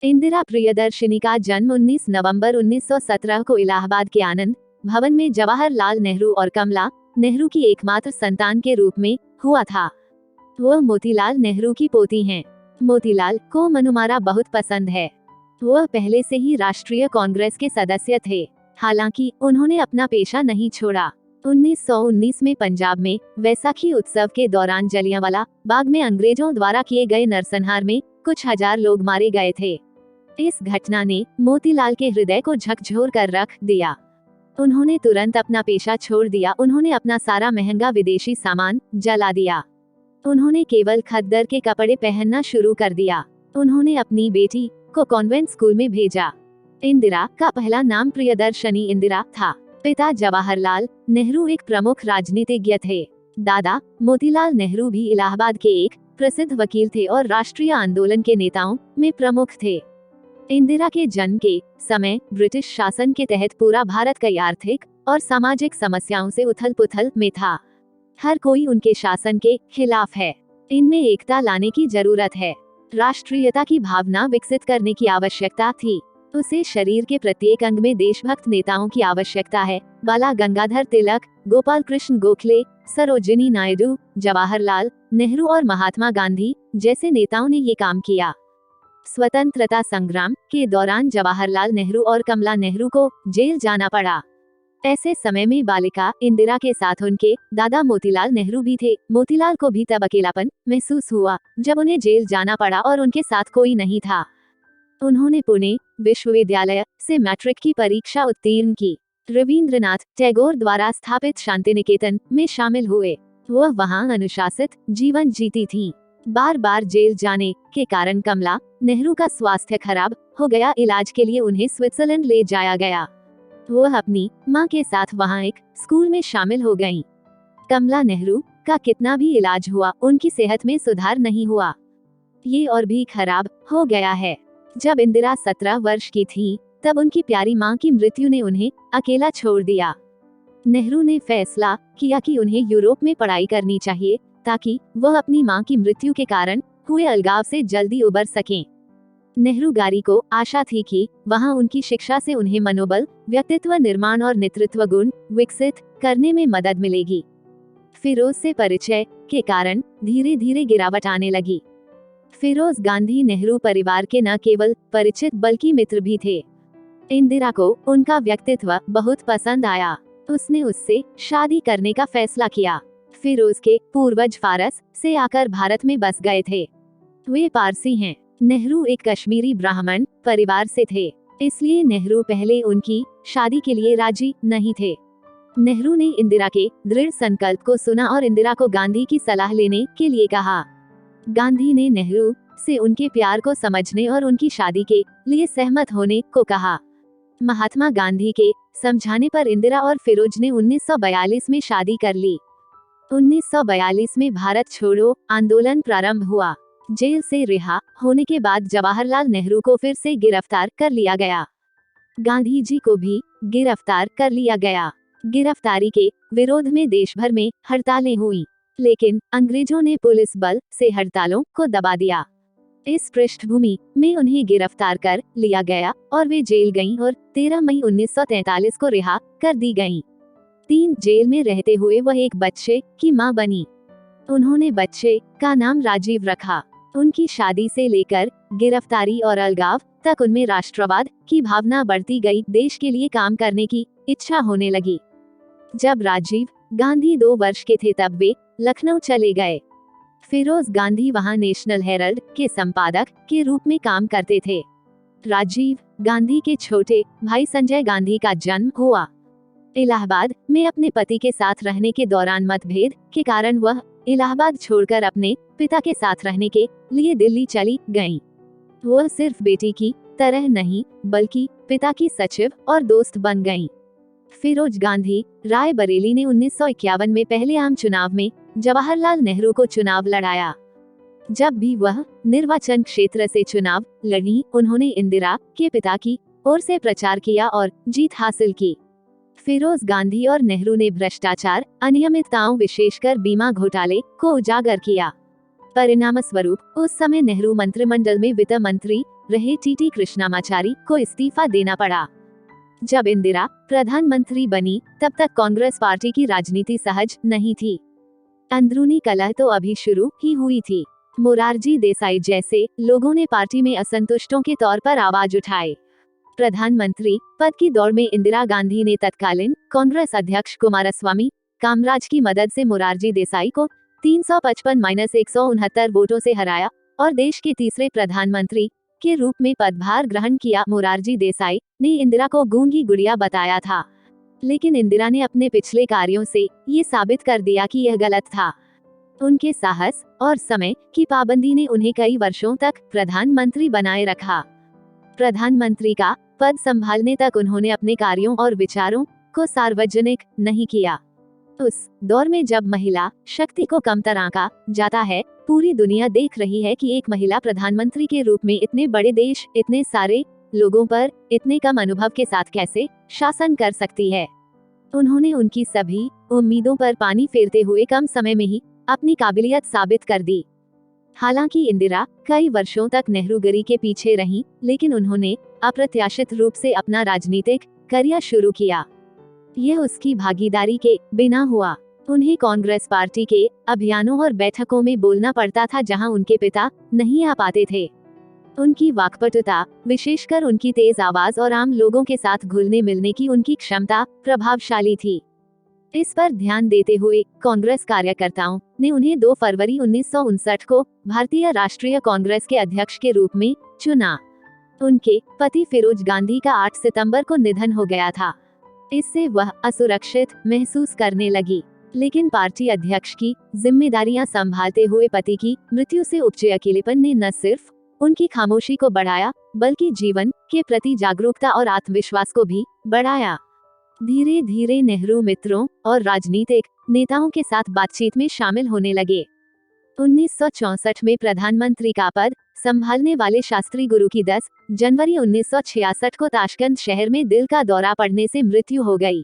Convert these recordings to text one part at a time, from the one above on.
इंदिरा प्रियदर्शिनी का जन्म 19 नवंबर 1917 को इलाहाबाद के आनंद भवन में जवाहरलाल नेहरू और कमला नेहरू की एकमात्र संतान के रूप में हुआ था। वह मोतीलाल नेहरू की पोती हैं। मोतीलाल को मनुमारा बहुत पसंद है। वह पहले से ही राष्ट्रीय कांग्रेस के सदस्य थे। हालांकि उन्होंने अपना पेशा नहीं छोड़ा। 1919 में पंजाब में वैसाखी उत्सव के दौरान जलियांवाला बाग में अंग्रेजों द्वारा किए गए नरसंहार में कुछ हजार लोग मारे गए थे। इस घटना ने मोतीलाल के हृदय को झकझोर कर रख दिया। उन्होंने तुरंत अपना पेशा छोड़ दिया। उन्होंने अपना सारा महंगा विदेशी सामान जला दिया। उन्होंने केवल खद्दर के कपड़े पहनना शुरू कर दिया। उन्होंने अपनी बेटी को कॉन्वेंट स्कूल में भेजा। इंदिरा का पहला नाम प्रियदर्शनी इंदिरा था। पिता जवाहरलाल नेहरू एक प्रमुख राजनीतिज्ञ थे। दादा मोतीलाल नेहरू भी इलाहाबाद के एक प्रसिद्ध वकील थे और राष्ट्रीय आंदोलन के नेताओं में प्रमुख थे। इंदिरा के जन्म के समय ब्रिटिश शासन के तहत पूरा भारत कई आर्थिक और सामाजिक समस्याओं से उथल-पुथल में था। हर कोई उनके शासन के खिलाफ है। इनमें एकता लाने की जरूरत है। राष्ट्रीयता की भावना विकसित करने की आवश्यकता थी। उसे शरीर के प्रत्येक अंग में देशभक्त नेताओं की आवश्यकता है। बाला गंगाधर तिलक, गोपाल कृष्ण गोखले, सरोजिनी नायडू, जवाहरलाल नेहरू और महात्मा गांधी जैसे नेताओं ने ये काम किया। स्वतंत्रता संग्राम के दौरान जवाहरलाल नेहरू और कमला नेहरू को जेल जाना पड़ा। ऐसे समय में बालिका इंदिरा के साथ उनके दादा मोतीलाल नेहरू भी थे। मोतीलाल को भी तब अकेलापन महसूस हुआ जब उन्हें जेल जाना पड़ा और उनके साथ कोई नहीं था। उन्होंने पुणे विश्वविद्यालय से मैट्रिक की परीक्षा उत्तीर्ण की। रविंद्रनाथ टैगोर द्वारा स्थापित शांतिनिकेतन में शामिल हुए। वह वहां अनुशासित जीवन जीती थीं। बार बार जेल जाने के कारण कमला नेहरू का स्वास्थ्य खराब हो गया। इलाज के लिए उन्हें स्विट्जरलैंड ले जाया गया। वह अपनी मां के साथ वहां एक स्कूल में शामिल हो गईं। कमला नेहरू का कितना भी इलाज हुआ, उनकी सेहत में सुधार नहीं हुआ। ये और भी खराब हो गया है। जब इंदिरा 17 वर्ष की थी, तब उनकी प्यारी मां की मृत्यु ने उन्हें अकेला छोड़ दिया। नेहरू ने फैसला किया कि उन्हें यूरोप में पढ़ाई करनी चाहिए ताकि वह अपनी मां की मृत्यु के कारण हुए अलगाव से जल्दी उबर सकें। नेहरू गारी को आशा थी कि वहां उनकी शिक्षा से उन्हें मनोबल, व्यक्तित्व निर्माण और नेतृत्व गुण विकसित करने में मदद मिलेगी। फिरोज से परिचय के कारण धीरे धीरे गिरावट आने लगी। फिरोज गांधी नेहरू परिवार के न केवल परिचित बल्कि मित्र भी थे। इंदिरा को उनका व्यक्तित्व बहुत पसंद आया। उसने उससे शादी करने का फैसला किया। फिरोज के पूर्वज फारस से आकर भारत में बस गए थे। वे पारसी हैं। नेहरू एक कश्मीरी ब्राह्मण परिवार से थे, इसलिए नेहरू पहले उनकी शादी के लिए राजी नहीं थे। नेहरू ने इंदिरा के दृढ़ संकल्प को सुना और इंदिरा को गांधी की सलाह लेने के लिए कहा। गांधी ने नेहरू से उनके प्यार को समझने और उनकी शादी के लिए सहमत होने को कहा। महात्मा गांधी के समझाने पर इंदिरा और फिरोज ने 1942 में शादी कर ली। 1942 में भारत छोड़ो आंदोलन प्रारंभ हुआ। जेल से रिहा होने के बाद जवाहरलाल नेहरू को फिर से गिरफ्तार कर लिया गया। गांधी जी को भी गिरफ्तार कर लिया गया। गिरफ्तारी के विरोध में देश भर में हड़तालें हुई, लेकिन अंग्रेजों ने पुलिस बल से हड़तालों को दबा दिया। इस पृष्ठभूमि में उन्हें गिरफ्तार कर लिया गया और वे जेल गईं और 13 मई 1943 को रिहा कर दी गईं। 3 जेल में रहते हुए वह एक बच्चे की मां बनी। उन्होंने बच्चे का नाम राजीव रखा। उनकी शादी से लेकर गिरफ्तारी और अलगाव तक उनमें राष्ट्रवाद की भावना बढ़ती गई। देश के लिए काम करने की इच्छा होने लगी। जब राजीव गांधी 2 वर्ष के थे तब वे लखनऊ चले गए। फिरोज गांधी वहां नेशनल हेरल्ड के संपादक के रूप में काम करते थे। राजीव गांधी के छोटे भाई संजय गांधी का जन्म हुआ। इलाहाबाद में अपने पति के साथ रहने के दौरान मतभेद के कारण वह इलाहाबाद छोड़कर अपने पिता के साथ रहने के लिए दिल्ली चली गईं। वह सिर्फ बेटी की तरह नहीं बल्कि पिता की सचिव और दोस्त बन गईं। फिरोज गांधी रायबरेली ने 1951 में पहले आम चुनाव में जवाहरलाल नेहरू को चुनाव लड़ाया। जब भी वह निर्वाचन क्षेत्र से चुनाव लड़ी, उन्होंने इंदिरा के पिता की ओर से प्रचार किया और जीत हासिल की। फिरोज गांधी और नेहरू ने भ्रष्टाचार, अनियमितताओं विशेषकर बीमा घोटाले को उजागर किया। परिणाम स्वरूप उस समय नेहरू मंत्रिमंडल में वित्त मंत्री रहे टीटी कृष्णामाचारी को इस्तीफा देना पड़ा। जब इंदिरा प्रधानमंत्री बनी तब तक कांग्रेस पार्टी की राजनीति सहज नहीं थी। अंदरूनी कलह तो अभी शुरू ही हुई थी। मोरारजी देसाई जैसे लोगों ने पार्टी में असंतुष्टों के तौर पर आवाज उठाई। प्रधानमंत्री पद की दौड़ में इंदिरा गांधी ने तत्कालीन कांग्रेस अध्यक्ष कुमारस्वामी कामराज की मदद से मोरारजी देसाई को 355-169 वोटों से हराया और देश के तीसरे प्रधानमंत्री के रूप में पदभार ग्रहण किया। मोरारजी देसाई ने इंदिरा को गूंगी गुड़िया बताया था, लेकिन इंदिरा ने अपने पिछले कार्यों से ये साबित कर दिया कि यह गलत था। उनके साहस और समय की पाबंदी ने उन्हें कई वर्षों तक प्रधानमंत्री बनाए रखा। प्रधानमंत्री का पद संभालने तक उन्होंने अपने कार्यों और विचारों को सार्वजनिक नहीं किया। उस दौर में जब महिला शक्ति को कमतर आंका जाता है, पूरी दुनिया देख रही है कि एक महिला प्रधानमंत्री के रूप में इतने बड़े देश, इतने सारे लोगों पर इतने कम अनुभव के साथ कैसे शासन कर सकती है। उन्होंने उनकी सभी उम्मीदों पर पानी फेरते हुए कम समय में ही अपनी काबिलियत साबित कर दी। हालांकि इंदिरा कई वर्षों तक नेहरूगिरी के पीछे रहीं, लेकिन उन्होंने अप्रत्याशित रूप से अपना राजनीतिक करियर शुरू किया। यह उसकी भागीदारी के बिना हुआ। उन्हें कांग्रेस पार्टी के अभियानों और बैठकों में बोलना पड़ता था जहां उनके पिता नहीं आ पाते थे। उनकी वाक्पटुता, विशेषकर उनकी तेज आवाज और आम लोगों के साथ घुलने मिलने की उनकी क्षमता प्रभावशाली थी। इस पर ध्यान देते हुए कांग्रेस कार्यकर्ताओं ने उन्हें 2 फरवरी 1959 को भारतीय राष्ट्रीय कांग्रेस के अध्यक्ष के रूप में चुना। उनके पति फिरोज गांधी का 8 सितंबर को निधन हो गया था। इससे वह असुरक्षित महसूस करने लगी, लेकिन पार्टी अध्यक्ष की जिम्मेदारियां संभालते हुए पति की मृत्यु से उपजे अकेलेपन ने न सिर्फ उनकी खामोशी को बढ़ाया, बल्कि जीवन के प्रति जागरूकता और आत्मविश्वास को भी बढ़ाया। धीरे धीरे नेहरू मित्रों और राजनीतिक नेताओं के साथ बातचीत में शामिल होने लगे। 1964 में प्रधानमंत्री का पद संभालने वाले शास्त्री गुरु की 10 जनवरी 1966 को ताशकंद शहर में दिल का दौरा पड़ने से मृत्यु हो गई।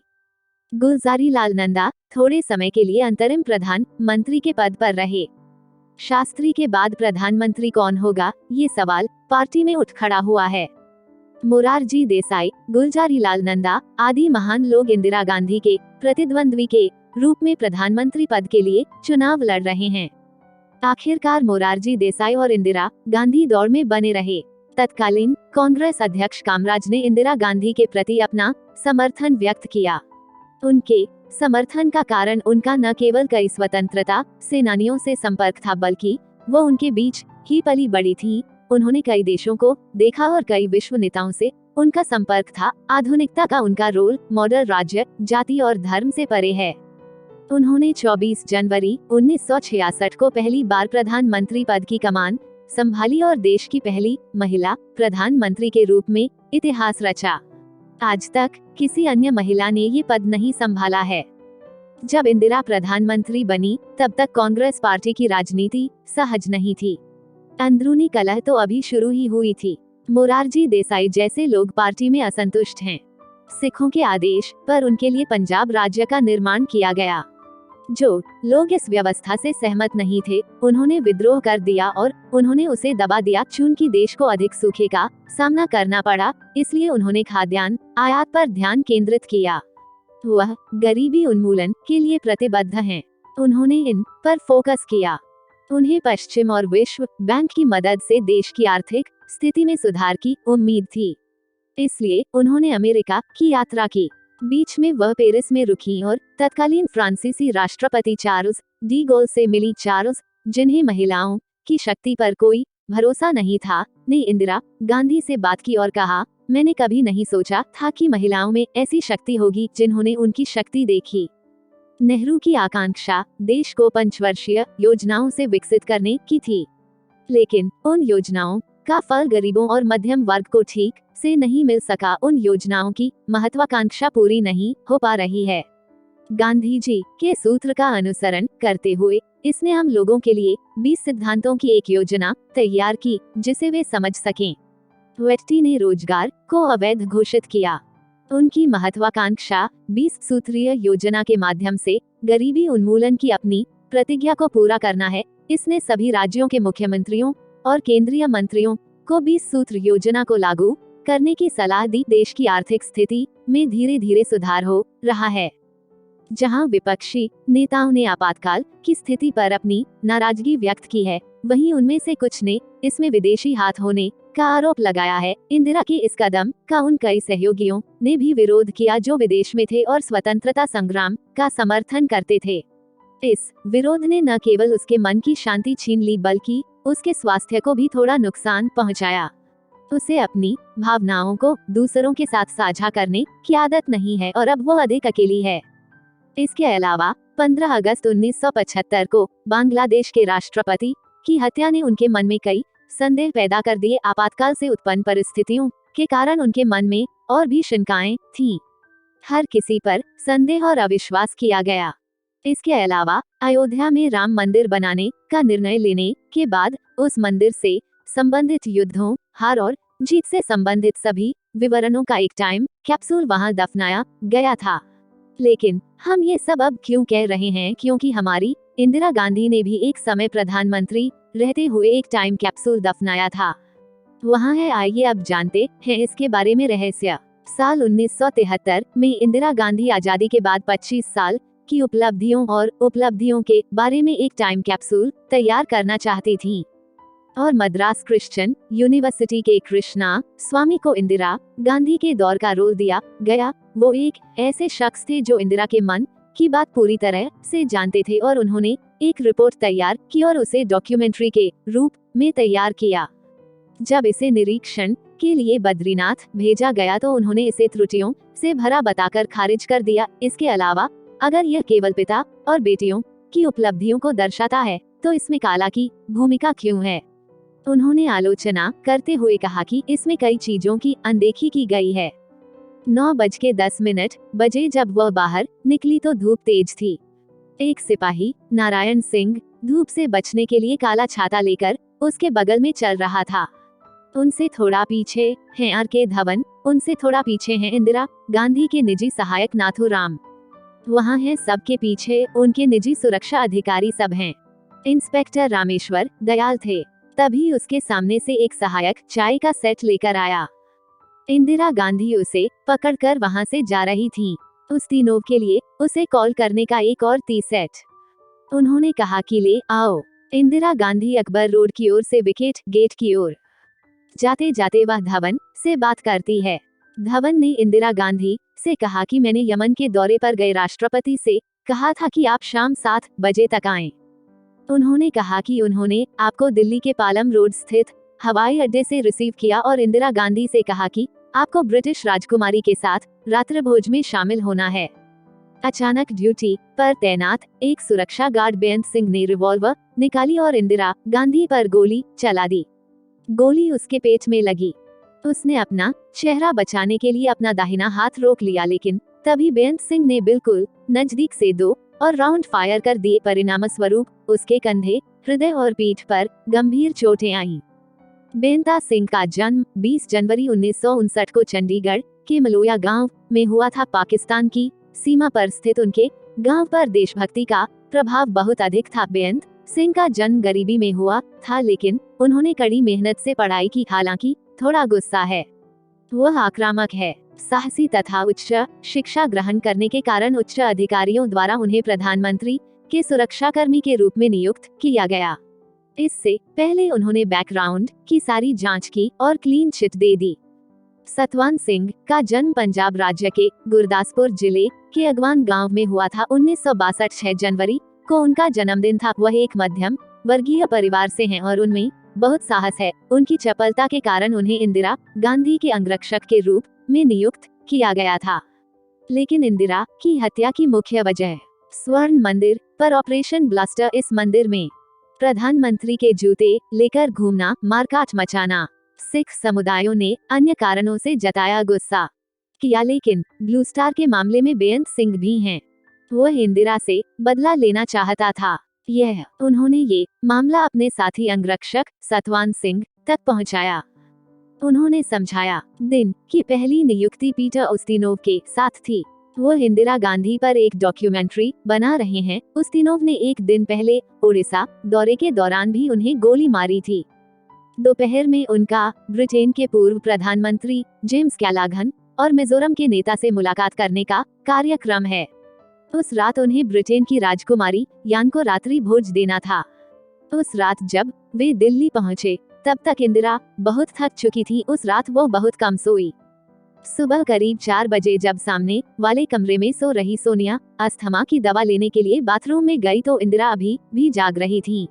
गुलजारी लाल नंदा थोड़े समय के लिए अंतरिम प्रधानमंत्री के पद पर रहे। शास्त्री के बाद प्रधानमंत्री कौन होगा, ये सवाल पार्टी में उठ खड़ा हुआ है। मोरारजी देसाई, गुलजारी लाल नंदा आदि महान लोग इंदिरा गांधी के प्रतिद्वंद्वी के रूप में प्रधानमंत्री पद के लिए चुनाव लड़ रहे हैं। आखिरकार मोरारजी देसाई और इंदिरा गांधी दौड़ में बने रहे। तत्कालीन कांग्रेस अध्यक्ष कामराज ने इंदिरा गांधी के प्रति अपना समर्थन व्यक्त किया। उनके समर्थन का कारण उनका न केवल कई स्वतंत्रता सेनानियों से संपर्क था, बल्कि वो उनके बीच ही पली बड़ी थी। उन्होंने कई देशों को देखा और कई विश्व नेताओं से उनका संपर्क था। आधुनिकता का उनका रोल मॉडल राज्य, जाति और धर्म से परे है। उन्होंने 24 जनवरी 1966 को पहली बार प्रधानमंत्री पद की कमान संभाली और देश की पहली महिला प्रधानमंत्री के रूप में इतिहास रचा। आज तक किसी अन्य महिला ने ये पद नहीं संभाला है। जब इंदिरा प्रधानमंत्री बनी तब तक कांग्रेस पार्टी की राजनीति सहज नहीं थी। अंदरूनी कलह तो अभी शुरू ही हुई थी। मोरारजी देसाई जैसे लोग पार्टी में असंतुष्ट हैं। सिखों के आदेश पर उनके लिए पंजाब राज्य का निर्माण किया गया। जो लोग इस व्यवस्था से सहमत नहीं थे, उन्होंने विद्रोह कर दिया और उन्होंने उसे दबा दिया। चूंकि देश को अधिक सूखे का सामना करना पड़ा, इसलिए उन्होंने खाद्यान्न आयात पर ध्यान केंद्रित किया। वह गरीबी उन्मूलन के लिए प्रतिबद्ध हैं। उन्होंने इन पर फोकस किया। उन्हें पश्चिम और विश्व बैंक की मदद से देश की आर्थिक स्थिति में सुधार की उम्मीद थी। इसलिए उन्होंने अमेरिका की यात्रा की। बीच में वह पेरिस में रुकी और तत्कालीन फ्रांसीसी राष्ट्रपति चार्ल्स डी गोल से मिली। चार्ल्स, जिन्हें महिलाओं की शक्ति पर कोई भरोसा नहीं था, ने इंदिरा गांधी से बात की और कहा, मैंने कभी नहीं सोचा था कि महिलाओं में ऐसी शक्ति होगी जिन्होंने उनकी शक्ति देखी। नेहरू की आकांक्षा देश को पंचवर्षीय योजनाओं से विकसित करने की थी, लेकिन उन योजनाओं का फल गरीबों और मध्यम वर्ग को ठीक से नहीं मिल सका। उन योजनाओं की महत्वाकांक्षा पूरी नहीं हो पा रही है। गांधी जी के सूत्र का अनुसरण करते हुए इसने हम लोगों के लिए 20 सिद्धांतों की एक योजना तैयार की जिसे वे समझ सकें। वेट्टी ने रोजगार को अवैध घोषित किया। उनकी महत्वाकांक्षा 20 सूत्रीय योजना के माध्यम से गरीबी उन्मूलन की अपनी प्रतिज्ञा को पूरा करना है। इसने सभी राज्यों के मुख्यमंत्रियों और केंद्रीय मंत्रियों को 20 सूत्र योजना को लागू करने की सलाह दी। देश की आर्थिक स्थिति में धीरे धीरे सुधार हो रहा है। जहां विपक्षी नेताओं ने आपातकाल की स्थिति पर अपनी नाराजगी व्यक्त की है, वहीं उनमें से कुछ ने इसमें विदेशी हाथ होने का आरोप लगाया है। इंदिरा के इस कदम का उन कई सहयोगियों ने भी विरोध किया जो विदेश में थे और स्वतंत्रता संग्राम का समर्थन करते थे। इस विरोध ने न केवल उसके मन की शांति छीन ली बल्कि उसके स्वास्थ्य को भी थोड़ा नुकसान पहुंचाया। उसे अपनी भावनाओं को दूसरों के साथ साझा करने की आदत नहीं है और अब वो अधिक अकेली है। इसके अलावा 15 अगस्त 1975 को बांग्लादेश के राष्ट्रपति की हत्या ने उनके मन में कई संदेह पैदा कर दिए। आपातकाल से उत्पन्न परिस्थितियों के कारण उनके मन में और भी शंकाएं थीं। हर किसी पर संदेह और अविश्वास किया गया। इसके अलावा अयोध्या में राम मंदिर बनाने का निर्णय लेने के बाद उस मंदिर से संबंधित युद्धों, हार और जीत से संबंधित सभी विवरणों का एक टाइम कैप्सूल वहां दफनाया गया था। लेकिन हम ये सब अब क्यों कह रहे हैं? क्योंकि हमारी इंदिरा गांधी ने भी एक समय प्रधानमंत्री रहते हुए एक टाइम कैप्सूल दफनाया था। वहाँ है, आइए अब जानते हैं इसके बारे में रहस्य। साल 1973 में इंदिरा गांधी आजादी के बाद 25 साल की उपलब्धियों के बारे में एक टाइम कैप्सूल तैयार करना चाहती थी और मद्रास क्रिश्चियन यूनिवर्सिटी के कृष्णा स्वामी को इंदिरा गांधी के दौर का रोल दिया गया। वो एक ऐसे शख्स थे जो इंदिरा के मन की बात पूरी तरह से जानते थे और उन्होंने एक रिपोर्ट तैयार की और उसे डॉक्यूमेंट्री के रूप में तैयार किया। जब इसे निरीक्षण के लिए बद्रीनाथ भेजा गया तो उन्होंने इसे त्रुटियों से भरा बताकर खारिज कर दिया। इसके अलावा अगर यह केवल पिता और बेटियों की उपलब्धियों को दर्शाता है तो इसमें काला की भूमिका क्यों है? उन्होंने आलोचना करते हुए कहा कि इसमें कई चीजों की अनदेखी की गई है। 9:10 बजे जब वह बाहर निकली तो धूप तेज थी। एक सिपाही नारायण सिंह धूप से बचने के लिए काला छाता लेकर उसके बगल में चल रहा था। उनसे थोड़ा पीछे हैं आर.के. धवन, उनसे थोड़ा पीछे हैं इंदिरा गांधी के निजी सहायक नाथूराम। वहाँ हैं सबके पीछे उनके निजी सुरक्षा अधिकारी सब हैं। इंस्पेक्टर रामेश्वर दयाल थे। तभी उसके सामने से एक सहायक चाय का सेट लेकर आया। इंदिरा गांधी उसे पकड़कर वहां से जा रही थीं। उस तीनों के लिए उसे कॉल करने का एक और टी सेट। उन्होंने कहा कि ले आओ। इंदिरा गांधी अकबर रोड की ओर से विकेट गेट की ओर जाते जाते वह धवन से बात करती है। धवन ने इंदिरा गांधी से कहा कि मैंने यमन के दौरे पर गए राष्ट्रपति से कहा था कि आप शाम 7 बजे तक आएं। उन्होंने कहा कि उन्होंने आपको दिल्ली के पालम रोड स्थित हवाई अड्डे से रिसीव किया और इंदिरा गांधी से कहा कि आपको ब्रिटिश राजकुमारी के साथ रात्रिभोज में शामिल होना है। अचानक ड्यूटी पर तैनात एक सुरक्षा गार्ड बेअंत सिंह ने रिवॉल्वर निकाली और इंदिरा गांधी पर गोली चला दी। गोली उसके पेट में लगी। उसने अपना चेहरा बचाने के लिए अपना दाहिना हाथ रोक लिया, लेकिन तभी बेअंत सिंह ने बिल्कुल नजदीक से 2 और राउंड फायर कर दिए। परिणामस्वरूप उसके कंधे, हृदय और पीठ पर गंभीर चोटें आईं। बेअंता सिंह का जन्म 20 जनवरी 1959 को चंडीगढ़ के मलोया गांव में हुआ था। पाकिस्तान की सीमा पर स्थित उनके गांव पर देशभक्ति का प्रभाव बहुत अधिक था। बेअंत सिंह का जन्म गरीबी में हुआ था, लेकिन उन्होंने कड़ी मेहनत से पढ़ाई की। हालांकि थोड़ा गुस्सा है, वह आक्रामक है, साहसी तथा उच्च शिक्षा ग्रहण करने के कारण उच्च अधिकारियों द्वारा उन्हें प्रधानमंत्री के सुरक्षाकर्मी के रूप में नियुक्त किया गया। इससे पहले उन्होंने बैकग्राउंड की सारी जांच की और क्लीन चिट दे दी। सतवान सिंह का जन्म पंजाब राज्य के गुरदासपुर जिले के अगवान गांव में हुआ था। 1962 6 जनवरी को उनका जन्मदिन था। वह एक मध्यम वर्गीय परिवार से हैं और उनमें बहुत साहस है। उनकी चपलता के कारण उन्हें इंदिरा गांधी के अंगरक्षक के रूप में नियुक्त किया गया था। लेकिन इंदिरा की हत्या की मुख्य वजह स्वर्ण मंदिर पर ऑपरेशन ब्लास्टर, इस मंदिर में प्रधानमंत्री के जूते लेकर घूमना, मारकाट मचाना, सिख समुदायों ने अन्य कारणों से जताया गुस्सा किया। लेकिन ब्लू स्टार के मामले में बेअंत सिंह भी हैं। वह इंदिरा से बदला लेना चाहता था। उन्होंने ये मामला अपने साथी अंगरक्षक सतवान सिंह तक पहुंचाया। उन्होंने समझाया दिन की पहली नियुक्ति पीटर उस्तिनोव के साथ थी। वह इंदिरा गांधी पर एक डॉक्यूमेंट्री बना रहे हैं। उस्तिनोव ने एक दिन पहले ओडिशा दौरे के दौरान भी उन्हें गोली मारी थी। दोपहर में उनका ब्रिटेन के पूर्व प्रधानमंत्री जेम्स कैलाघन और मिजोरम के नेता से मुलाकात करने का कार्यक्रम है। उस रात उन्हें ब्रिटेन की राजकुमारी यान को रात्रि भोज देना था। उस रात जब वे दिल्ली पहुंचे तब तक इंदिरा बहुत थक चुकी थी। उस रात वो बहुत कम सोई। सुबह करीब 4 बजे जब सामने वाले कमरे में सो रही सोनिया अस्थमा की दवा लेने के लिए बाथरूम में गई तो इंदिरा अभी भी जाग रही थी।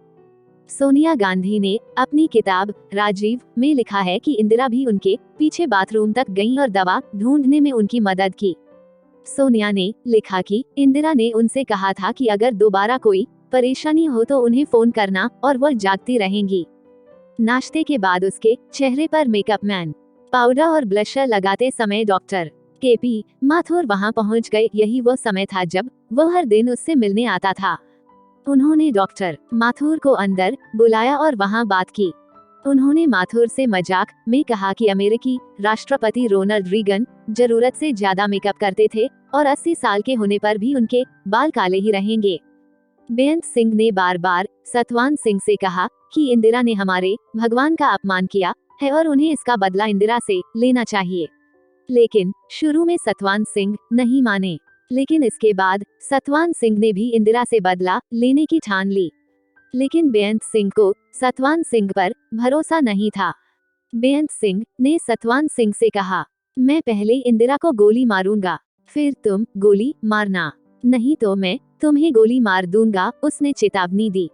सोनिया गांधी ने अपनी किताब राजीव में लिखा है कि इंदिरा भी उनके पीछे बाथरूम तक गईं और दवा ढूंढने में उनकी मदद की। सोनिया ने लिखा कि इंदिरा ने उनसे कहा था कि अगर दोबारा कोई परेशानी हो तो उन्हें फोन करना और वह जागती रहेंगी। नाश्ते के बाद उसके चेहरे पर मेकअप मैन पाउडर और ब्लशर लगाते समय डॉक्टर केपी माथुर वहां पहुंच गए। यही वो समय था जब वो हर दिन उससे मिलने आता था। उन्होंने डॉक्टर माथुर को अंदर बुलाया और वहां बात की। उन्होंने माथुर से मजाक में कहा कि अमेरिकी राष्ट्रपति रोनाल्ड रीगन जरूरत से ज्यादा मेकअप करते थे और 80 साल के होने पर भी उनके बाल काले ही रहेंगे। बेअंत सिंह ने बार बार सतवान सिंह से कहा कि इंदिरा ने हमारे भगवान का अपमान किया है और उन्हें इसका बदला इंदिरा से लेना चाहिए। लेकिन शुरू में सतवान सिंह नहीं माने, लेकिन इसके बाद सतवान सिंह ने भी इंदिरा से बदला लेने की ठान ली। लेकिन बेअंत सिंह को सतवान सिंह पर भरोसा नहीं था। बेअंत सिंह ने सतवान सिंह से कहा, मैं पहले इंदिरा को गोली मारूंगा, फिर तुम गोली मारना, नहीं तो मैं तुम्हें गोली मार दूंगा, उसने चेतावनी दी।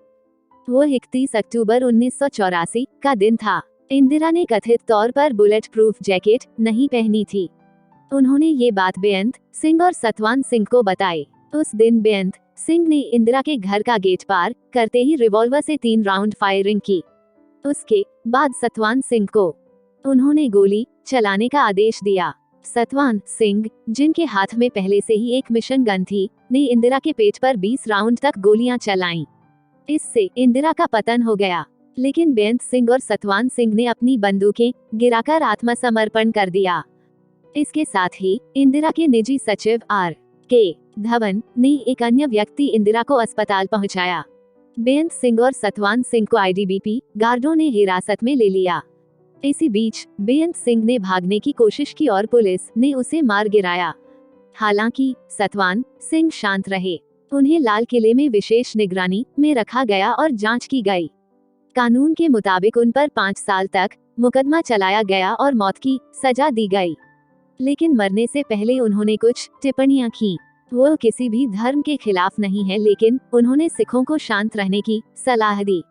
वो 31 अक्टूबर 1984 का दिन था। इंदिरा ने कथित तौर पर बुलेट प्रूफ जैकेट नहीं पहनी थी। उन्होंने ये बात बेअंत सिंह और सतवान सिंह को बताई। उस दिन बेअंत सिंह ने इंदिरा के घर का गेट पार करते ही रिवॉल्वर से 3 राउंड फायरिंग की। उसके बाद सतवान सिंह को उन्होंने गोली चलाने का आदेश दिया। सतवान सिंह, जिनके हाथ में पहले से ही एक मिशन गन थी, ने इंदिरा के पेट पर 20 राउंड तक गोलियां चलाईं। इससे इंदिरा का पतन हो गया। लेकिन बेअंत सिंह और सतवान सिंह ने अपनी बंदूकें गिराकर आत्मसमर्पण कर दिया। इसके साथ ही इंदिरा के निजी सचिव R.K. धवन ने एक अन्य व्यक्ति इंदिरा को अस्पताल पहुंचाया। बेअंत सिंह और सतवान सिंह को ITBP गार्डों ने हिरासत में ले लिया। इसी बीच बेअंत सिंह ने भागने की कोशिश की और पुलिस ने उसे मार गिराया। हालांकि सतवान सिंह शांत रहे। उन्हें लाल किले में विशेष निगरानी में रखा गया और जांच की गई। कानून के मुताबिक उन पर 5 साल तक मुकदमा चलाया गया और मौत की सजा दी गई। लेकिन मरने से पहले उन्होंने कुछ टिप्पणियां की। वो किसी भी धर्म के खिलाफ नहीं है, लेकिन उन्होंने सिखों को शांत रहने की सलाह दी।